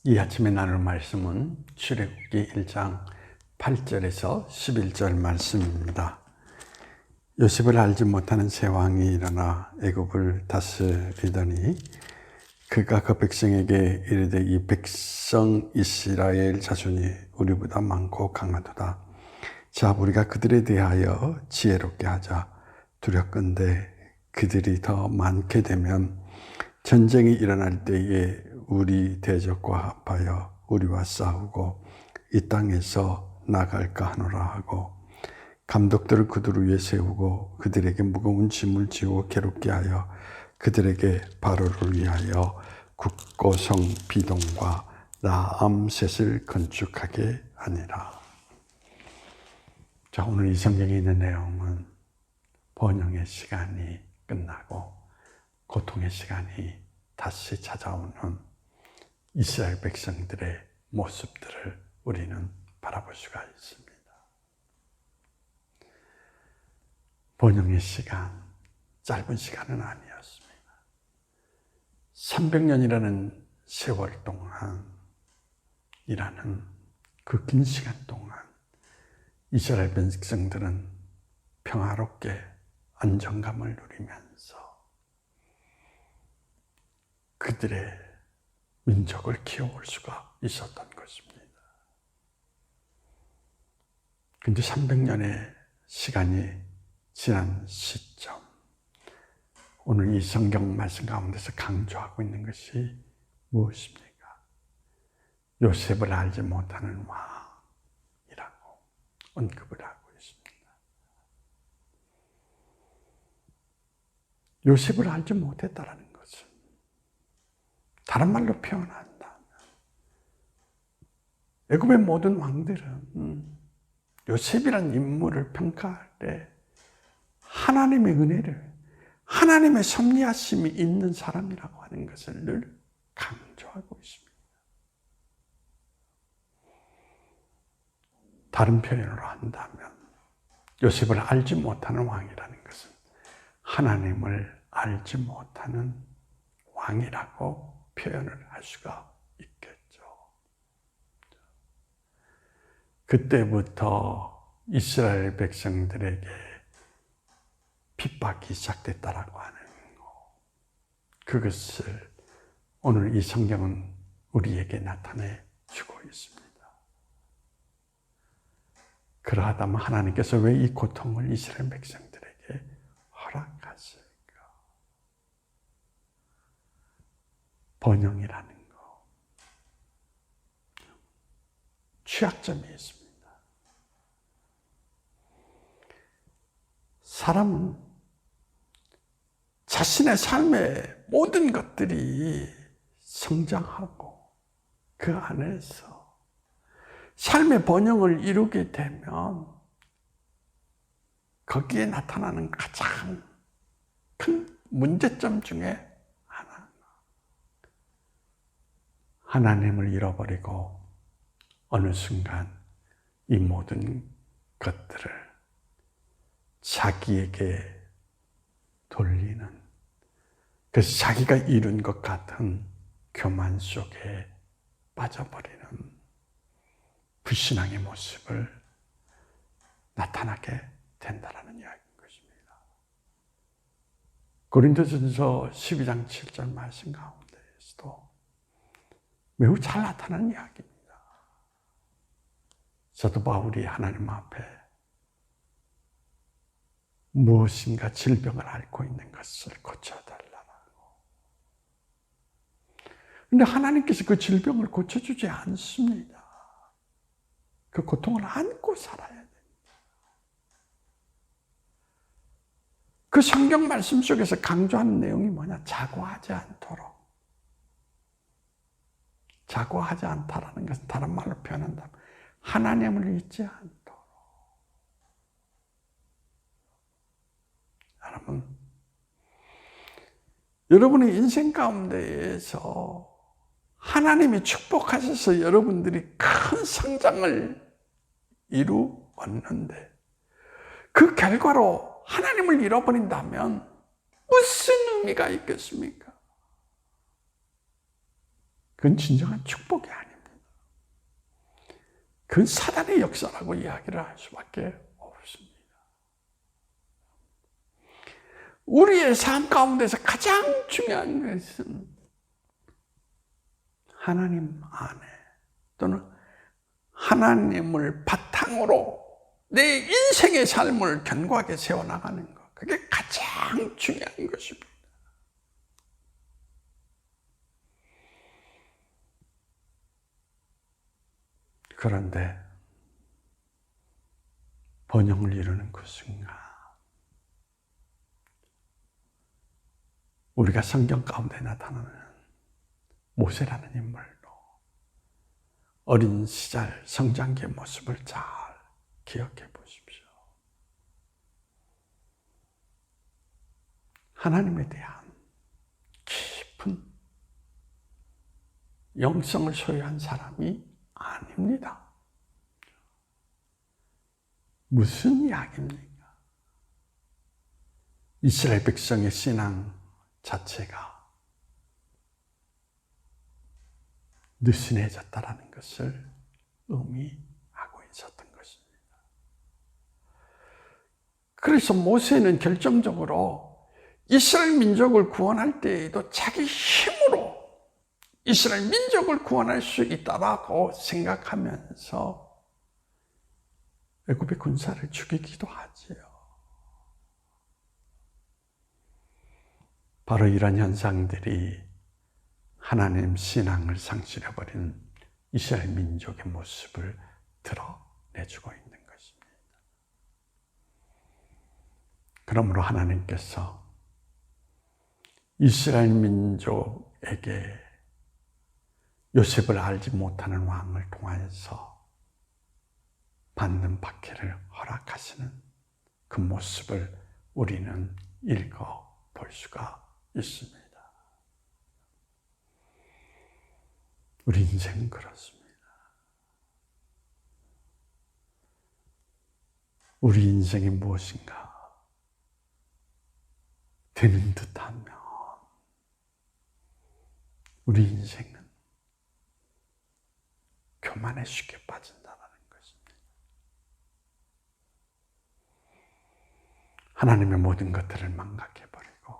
이 아침에 나눌 말씀은 출애굽기 1장 8절에서 11절 말씀입니다. 요셉을 알지 못하는 새 왕이 일어나 애굽을 다스리더니 그가 그 백성에게 이르되 이 백성 이스라엘 자손이 우리보다 많고 강하도다. 자, 우리가 그들에 대하여 지혜롭게 하자. 두렵건대 그들이 더 많게 되면 전쟁이 일어날 때에 우리 대적과 합하여 우리와 싸우고 이 땅에서 나갈까 하노라 하고 감독들을 그들 위에 세우고 그들에게 무거운 짐을 지고 괴롭게 하여 그들에게 바로를 위하여 국고성 비동과 라암셋을 건축하게 하니라. 자, 오늘 이 성경에 있는 내용은 번영의 시간이 끝나고 고통의 시간이 다시 찾아오는 이스라엘 백성들의 모습들을 우리는 바라볼 수가 있습니다. 번영의 시간, 짧은 시간은 아니었습니다. 300년이라는 세월 동안 이라는 그 긴 시간 동안 이스라엘 백성들은 평화롭게 안정감을 누리면서 그들의 민족을 키워올 수가 있었던 것입니다. 그런데 300년의 시간이 지난 시점, 오늘 이 성경 말씀 가운데서 강조하고 있는 것이 무엇입니까? 요셉을 알지 못하는 왕이라고 언급을 하고 있습니다. 요셉을 알지 못했다라는 것은 다른 말로 표현한다면 애굽의 모든 왕들은 요셉이라는 인물을 평가할 때 하나님의 은혜를, 하나님의 섭리하심이 있는 사람이라고 하는 것을 늘 강조하고 있습니다. 다른 표현으로 한다면 요셉을 알지 못하는 왕이라는 것은 하나님을 알지 못하는 왕이라고 표현을 할 수가 있겠죠. 그때부터 이스라엘 백성들에게 핍박이 시작됐다라고 하는 거, 그것을 오늘 이 성경은 우리에게 나타내 주고 있습니다. 그러하다면 하나님께서 왜 이 고통을 이스라엘 백성들에게 허락하실까? 번영이라는 거, 취약점이 있습니다. 사람은 자신의 삶의 모든 것들이 성장하고 그 안에서 삶의 번영을 이루게 되면 거기에 나타나는 가장 큰 문제점 중에 하나님을 잃어버리고 어느 순간 이 모든 것들을 자기에게 돌리는, 그래서 자기가 이룬 것 같은 교만 속에 빠져버리는 불신앙의 모습을 나타나게 된다는 이야기인 것입니다. 고린도전서 12장 7절 말씀 가운데에서도 매우 잘 나타나는 이야기입니다. 사도 바울이 하나님 앞에 무엇인가 질병을 앓고 있는 것을 고쳐달라고. 그런데 하나님께서 그 질병을 고쳐주지 않습니다. 그 고통을 안고 살아야 됩니다. 그 성경 말씀 속에서 강조하는 내용이 뭐냐? 자고하지 않도록. 자고하지 않다라는 것은 다른 말로 표현한다면 하나님을 잊지 않도록. 여러분의 인생 가운데에서 하나님이 축복하셔서 여러분들이 큰 성장을 이루었는데 그 결과로 하나님을 잃어버린다면 무슨 의미가 있겠습니까? 그건 진정한 축복이 아닙니다. 그건 사단의 역사라고 이야기를 할 수밖에 없습니다. 우리의 삶 가운데서 가장 중요한 것은 하나님 안에 또는 하나님을 바탕으로 내 인생의 삶을 견고하게 세워나가는 것. 그게 가장 중요한 것입니다. 그런데 번영을 이루는 그 순간 우리가 성경 가운데 나타나는 모세라는 인물로 어린 시절 성장기의 모습을 잘 기억해 보십시오. 하나님에 대한 깊은 영성을 소유한 사람이 아닙니다. 무슨 이야기입니까? 이스라엘 백성의 신앙 자체가 느슨해졌다라는 것을 의미하고 있었던 것입니다. 그래서 모세는 결정적으로 이스라엘 민족을 구원할 때에도 자기 힘으로 이스라엘 민족을 구원할 수 있다라고 생각하면서 애굽의 군사를 죽이기도 하지요. 바로 이런 현상들이 하나님 신앙을 상실해버린 이스라엘 민족의 모습을 드러내주고 있는 것입니다. 그러므로 하나님께서 이스라엘 민족에게 요셉을 알지 못하는 왕을 통하여서 받는 박해를 허락하시는 그 모습을 우리는 읽어볼 수가 있습니다. 우리 인생은 그렇습니다. 우리 인생이 무엇인가 되는 듯하면 우리 인생은 교만에 쉽게 빠진다는 것입니다. 하나님의 모든 것들을 망각해버리고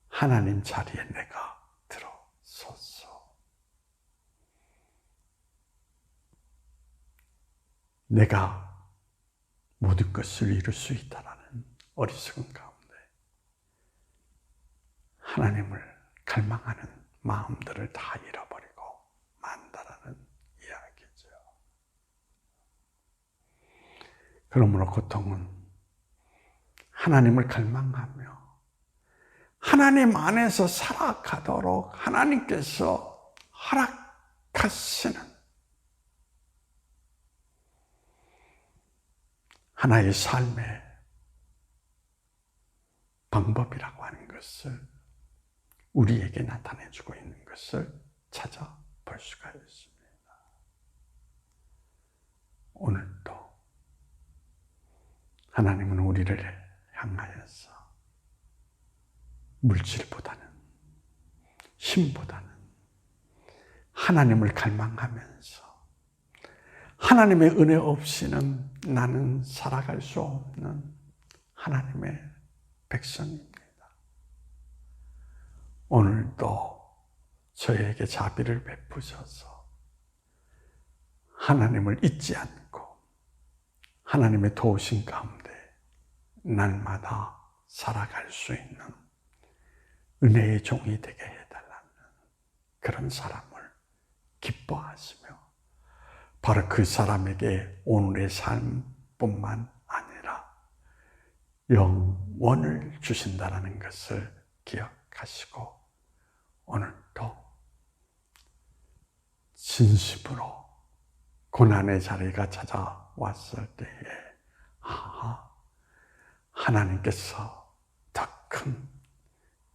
하나님 자리에 내가 들어섰어. 내가 모든 것을 이룰 수 있다라는 어리석은 가운데 하나님을 갈망하는 마음들을 다 잃어버리고 만다라는 이야기죠. 그러므로 고통은 하나님을 갈망하며 하나님 안에서 살아가도록 하나님께서 허락하시는 하나의 삶의 방법이라고 하는 것을 우리에게 나타내주고 있는 것을 찾아볼 수가 있습니다. 오늘도 하나님은 우리를 향하여서 물질보다는 힘보다는 하나님을 갈망하면서 하나님의 은혜 없이는 나는 살아갈 수 없는 하나님의 백성입니다. 오늘도 저에게 자비를 베푸셔서 하나님을 잊지 않고 하나님의 도우심 가운데 날마다 살아갈 수 있는 은혜의 종이 되게 해달라는 그런 사람을 기뻐하시며 바로 그 사람에게 오늘의 삶뿐만 아니라 영원을 주신다는 것을 기억하시고 오늘도 진심으로 고난의 자리가 찾아왔을 때에 하나님께서 더 큰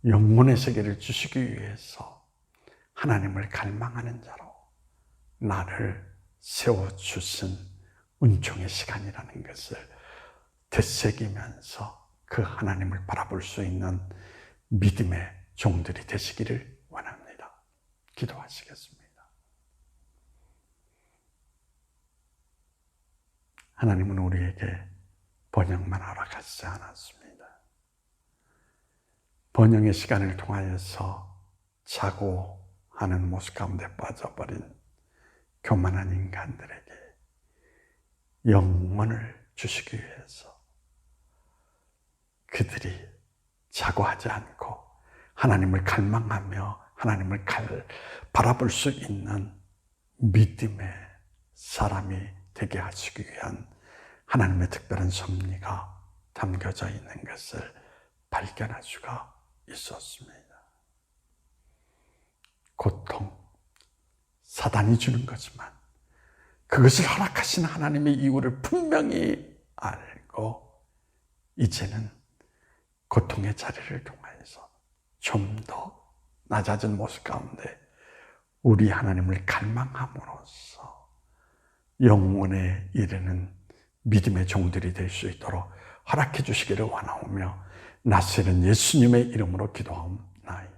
영혼의 세계를 주시기 위해서 하나님을 갈망하는 자로 나를 세워주신 은총의 시간이라는 것을 되새기면서 그 하나님을 바라볼 수 있는 믿음의 종들이 되시기를 원합니다. 기도하시겠습니다. 하나님은 우리에게 번영만 허락하시지 않았습니다. 번영의 시간을 통하여서 자고하는 모습 가운데 빠져버린 교만한 인간들에게 영원을 주시기 위해서 그들이 자고하지 않고 하나님을 갈망하며 하나님을 바라볼 수 있는 믿음의 사람이 되게 하시기 위한 하나님의 특별한 섭리가 담겨져 있는 것을 발견할 수가 있었습니다. 고통, 사단이 주는 거지만 그것을 허락하신 하나님의 이유를 분명히 알고 이제는 고통의 자리를 통해서 좀 더 낮아진 모습 가운데 우리 하나님을 갈망함으로써 영원에 이르는 믿음의 종들이 될 수 있도록 허락해 주시기를 원하오며 나시는 예수님의 이름으로 기도하옵나이다.